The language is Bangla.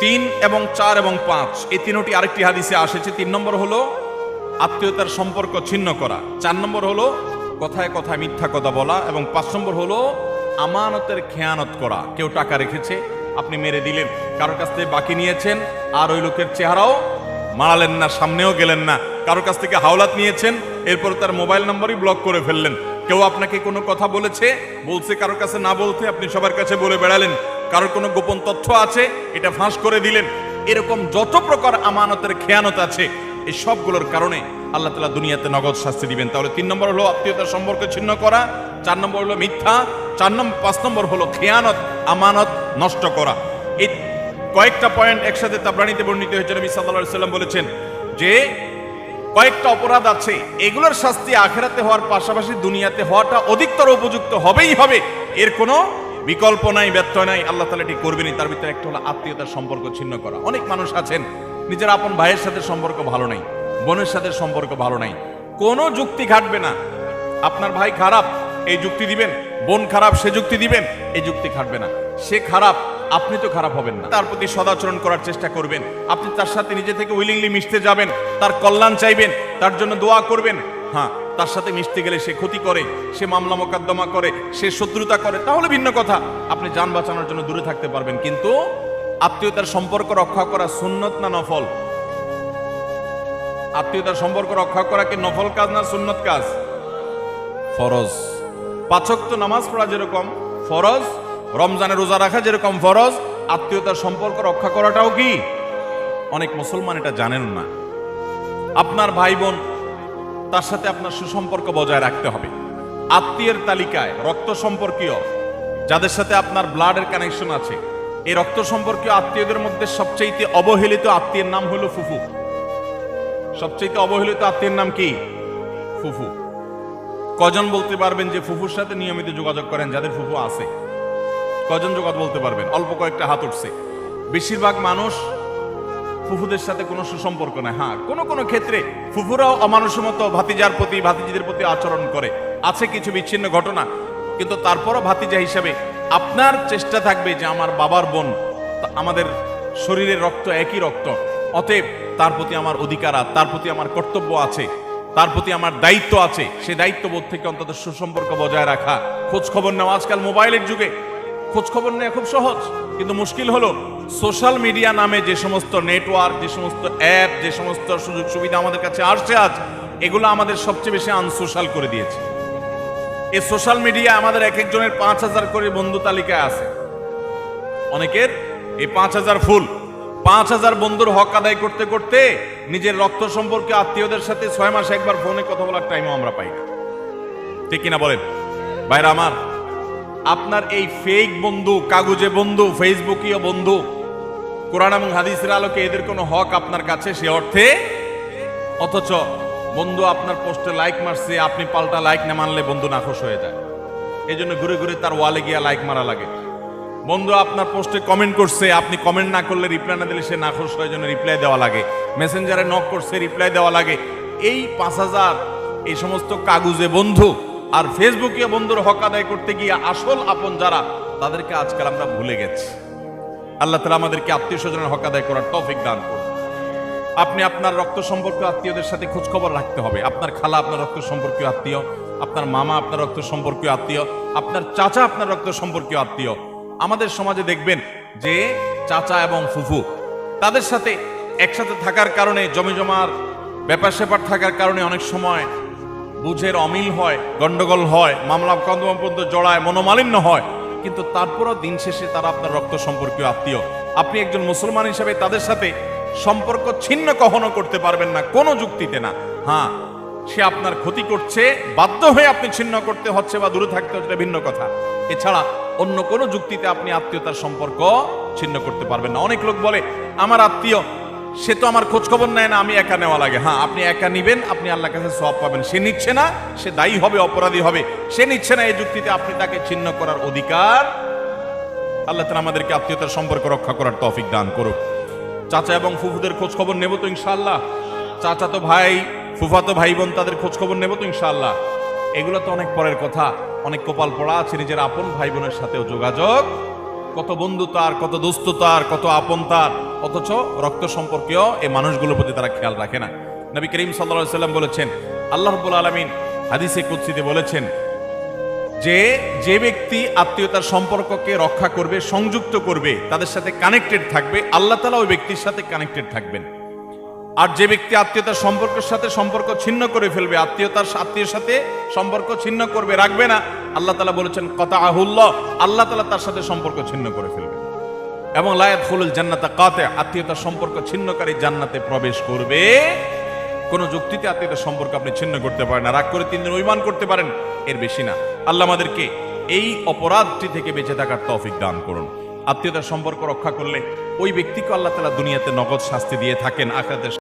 3 এবং 4 এবং 5 এই তিনটি আরেকটি হাদিসে আসেছে। 3 নম্বর হলো আত্মীয়তার সম্পর্ক ছিন্ন করা, 4 নম্বর হলো কথায় কথায় মিথ্যা কথা বলা, এবং 5 নম্বর হলো আমানতের খেয়ানত করা। কেউ টাকা রেখেছে, আপনি মেরে দিলেন, কারোর কাছ থেকে বাকি নিয়েছেন, আর ওই লোকের চেহারাও মারালেন না, সামনেও গেলেন না। কারোর কাছ থেকে হাওলাত নিয়েছেন, এরপর তার মোবাইল নম্বরই ব্লক করে ফেললেন। কেউ আপনাকে কোনো কথা বলছে কারোর কাছে না বলতে আপনি সবার কাছে বলে বেড়ালেন। কারোর কোনো গোপন তথ্য আছে, এটা ফাঁস করে দিলেন। এরকম যত প্রকার আমানতের খেয়ানত আছে, এই সবগুলোর কারণে আল্লাহ তাআলা দুনিয়াতে নগদ শাস্তি দিবেন। তাহলে 3 নম্বর হলো আত্মীয়তার সম্পর্ক ছিন্ন করা, 4 নম্বর হলো মিথ্যা, 5 নম্বর হলো খেয়ানত, আমানত নষ্ট করা। এই কয়েকটা পয়েন্ট একসাথে তাবরানীতে বর্ণিত হয়েছে। নবী সাল্লাল্লাহু আলাইহি ওয়াসাল্লাম বলেছেন যে কয়েকটা অপরাধ আছে, এগুলোর শাস্তি আখিরাতে হওয়ার পাশাপাশি দুনিয়াতে হওয়াটা অধিকতর উপযুক্ত হবেই হবে, এর কোনো বিকল্প নাই, ব্যত্যয় নাই। আল্লাহ তাআলা এটি করবেনই। তার ভিতরে একটা হলো আত্মীয়তার সম্পর্ক ছিন্ন করা। অনেক মানুষ আছেন নিজের আপন ভাইয়ের সাথে সম্পর্ক ভালো নাই, বোনের সাথে সম্পর্ক ভালো নাই, কোনো যুক্তি খাটবে না। আপনার ভাই খারাপ, এই যুক্তি দিবেন, বোন খারাপ, সে যুক্তি দিবেন, এই যুক্তি খাটবে না। সে খারাপ, আপনি তো খারাপ হবেন না। তার প্রতি সদাচরণ করার চেষ্টা করবেন, আপনি তার সাথে নিজে থেকে উইলিংলি মিশতে যাবেন, তার কল্যাণ চাইবেন, তার জন্য দোয়া করবেন। হ্যাঁ, তার সাথে মিশতে গেলে সে ক্ষতি করে, সে মামলা মোকদ্দমা করে, সে শত্রুতা করে, তাহলে ভিন্ন কথা, আপনি জান বাঁচানোর জন্য দূরে থাকতে পারবেন। কিন্তু আত্মীয়তার সম্পর্ক রক্ষা করা সুন্নত না নফল? আত্মীয়তার সম্পর্ক রক্ষা করা কি নফল কাজ না সুন্নত কাজ? ফরজ। 5 ওয়াক্ত নামাজ পড়া যেরকম ফরজ, রমজানের রোজা রাখা যেরকম ফরজ, আত্মীয়তার সম্পর্ক রক্ষা করাটাও কি? অনেক মুসলমান এটা জানেন না। আপনার ভাই বোন, তার সাথে আপনার সুসম্পর্ক বজায় রাখতে হবে। আত্মীয়ের তালিকায় রক্ত সম্পর্কীয় যাদের সাথে আপনার ব্লাডের কানেকশন আছে, এই রক্ত সম্পর্কীয় আত্মীয়দের মধ্যে সবচেয়ে অবহেলিত আত্মীয়ের নাম হলো ফুফু। সবচেয়ে অবহেলিত আত্মীয়ের নাম কি? ফুফু। কজন বলতে পারবেন যে ফুফুর সাথে নিয়মিত যোগাযোগ করেন? যাদের ফুফু আছে, কজন যোগাযোগ বলতে পারবেন? অল্প কয়েকটা হাত উঠছে। বেশিরভাগ মানুষ ফুফুদের সাথে কোনো সুসম্পর্ক নাই। হ্যাঁ, কোনো কোনো ক্ষেত্রে ফুফুরাও অমানুষের মতো ভাতিজার প্রতি, ভাতিজিদের প্রতি আচরণ করে, আছে কিছু বিচ্ছিন্ন ঘটনা, কিন্তু তারপরও ভাতিজা হিসাবে আপনার চেষ্টা থাকবে যে আমার বাবার বোন, আমাদের শরীরের রক্ত একই রক্ত, অতএব তার প্রতি আমার অধিকার, তার প্রতি আমার কর্তব্য আছে, তার প্রতি আমার দায়িত্ব আছে। সে দায়িত্ববোধ থেকে অন্তত সুসম্পর্ক বজায় রাখা, খোঁজ খবর নেওয়া। আজকাল মোবাইলের যুগে খোঁজ খবর নেওয়া খুব সহজ, কিন্তু মুশকিল হলো সোশ্যাল মিডিয়া নামে যে সমস্ত নেটওয়ার্ক, যে সমস্ত অ্যাপ, যে সমস্ত সুযোগ সুবিধা আমাদের কাছে আসছে আজ, এগুলো আমাদের সবচেয়ে বেশি আনসোশ্যাল করে দিয়েছে। এই সোশ্যাল মিডিয়া আমাদের এক একজনের 5000 করে বন্ধু তালিকায় আছে। অনেকের এই 5000 ফুল। 5000 বন্ধুর হক আদায় করতে করতে নিজের রক্ত সম্পর্কে আত্মীয়দের সাথে 6 মাসে একবার ফোনে কথা বলার টাইমও আমরা পাই না। ঠিক কিনা বলেন ভাইরা আমার? আপনার এই ফেক বন্ধু, কাগজে বন্ধু, ফেসবুকীয় বন্ধু, কোরআন এবং হাদিসের আলোকে এদের কোনো হক আপনার কাছে সে অর্থে? অথচ বন্ধু আপনার পোস্টে লাইক মারছে, আপনি পাল্টা লাইক না মানলে বন্ধু নাখোশ হয়ে যায়। এই জন্য ঘুরে ঘুরে তার ওয়ালে গিয়া লাইক মারা লাগে। বন্ধু আপনার পোস্টে কমেন্ট করছে, আপনি কমেন্ট না করলে, রিপ্লাই না দিলে সে নাখোশ হয়, জন্য রিপ্লাই দেওয়া লাগে। মেসেঞ্জারে নক করছে, রিপ্লাই দেওয়া লাগে। এই 5000 এই সমস্ত কাগজে বন্ধু আর ফেসবুকে বন্ধুর হক আদায় করতে গিয়ে আসল আপন যারা, তাদেরকে আজকাল আমরা ভুলে গেছি। আল্লাহ তাআলা আমাদেরকে আত্মীয় স্বজনের হক আদায় করার তৌফিক দান করুন। আপনি আপনার রক্ত সম্পর্ক আত্মীয়দের সাথে খোঁজ খবর রাখতে হবে। আপনার খালা আপনার রক্ত সম্পর্কীয় আত্মীয়, আপনার মামা আপনার রক্ত সম্পর্কীয় আত্মীয়, আপনার চাচা আপনার রক্ত সম্পর্কীয় আত্মীয়। আমাদের সমাজে দেখবেন যে চাচা এবং ফুফু, তাদের সাথে একসাথে থাকার কারণে, জমিজমার ব্যাপার স্যাপার থাকার কারণে অনেক সময় বুঝের অমিল হয়, গন্ডগোল হয়, মামলা মোকদ্দমা পর্যন্ত জড়ায়, মনোমালিন্য হয়। কিন্তু তারপরও দিন শেষে তারা আপনার রক্ত সম্পর্কীয় আত্মীয়। আপনি একজন মুসলমান হিসেবে তাদের সাথে সম্পর্ক ছিন্ন কখনো করতে পারবেন না, কোনো যুক্তিতে না। হ্যাঁ, সে আপনার ক্ষতি করছে, বাধ্য হয়ে আপনি ছিন্ন করতে হচ্ছে বা দূরে থাকতে হচ্ছে, ভিন্ন কথা। এছাড়া অন্য কোনো যুক্তিতে আপনি আত্মীয়তার সম্পর্ক ছিন্ন করতে পারবেন না। অনেক লোক বলে আমার আত্মীয়, সে তো আমার খোঁজ খবর নেয় না, আমি একা নেওয়া লাগে। হ্যাঁ, আপনি একা নিবেন, আপনি আল্লাহর কাছে সওয়াব পাবেন। সে নিচ্ছে না, সে দায়ী হবে, অপরাধী হবে। সে নিচ্ছে না, এই যুক্তিতে আপনি তাকে ছিন্ন করার অধিকার। আল্লাহ তাআলা আমাদেরকে আত্মীয়তার সম্পর্ক রক্ষা করার তৌফিক দান করুক। চাচা এবং ফুফুদের খোঁজ খবর নেব তো ইনশাআল্লাহ। চাচা তো ভাই, ফুফাতো ভাই বোন, তাদের খোঁজ খবর নেব তো ইনশাআল্লাহ। এগুলো তো অনেক পরের কথা। অনেক কপাল পড়া আছে নিজের আপন ভাই বোনের সাথেও যোগাযোগ। কত বন্ধু তার, কত দোস্ত তার, কত আপন তার, অথচ রক্ত সম্পর্কীয় এই মানুষগুলোর প্রতি তারা খেয়াল রাখে না। নবী করিম সাল্লাল্লাহু আলাইহি সাল্লাম বলেছেন, আল্লাহ রাব্বুল আলামিন হাদিসে কুদসিতে বলেছেন যে ব্যক্তি আত্মীয়তার সম্পর্ককে রক্ষা করবে, সংযুক্ত করবে, তাদের সাথে কানেক্টেড থাকবে, আল্লাহ তাআলা ওই ব্যক্তির সাথে কানেক্টেড থাকবেন। আর যে ব্যক্তি আত্মীয়তার সম্পর্কের সাথে সম্পর্ক ছিন্ন করে ফেলবে, আত্মীয়ের সাথে সম্পর্ক ছিন্ন করবে, রাখবে না, আল্লাহ তাআলা বলেছেন কাতাআহুল্লাহ, আল্লাহ তাআলা তার সাথে সম্পর্ক ছিন্ন করে ফেলবে। এবং লা ইয়াদখুলুল জান্নাতা কাতি, আত্মীয়তার সম্পর্ক ছিন্নকারী জান্নাতে প্রবেশ করবে। কোন যুক্তিতে আত্মীয়তার সম্পর্ক আপনি ছিন্ন করতে পারেন না, রাগ করে 3 দিন অভিমান করতে পারেন, এর বেশি না। আল্লাহ আমাদেরকে এই অপরাধটি থেকে বেঁচে থাকার তৌফিক দান করুন। আত্মীয়তার সম্পর্ক রক্ষা করলে ওই ব্যক্তিকে আল্লাহ তাআলা দুনিয়াতে নগদ শাস্তি দিয়ে থাকেন, আখিরাতে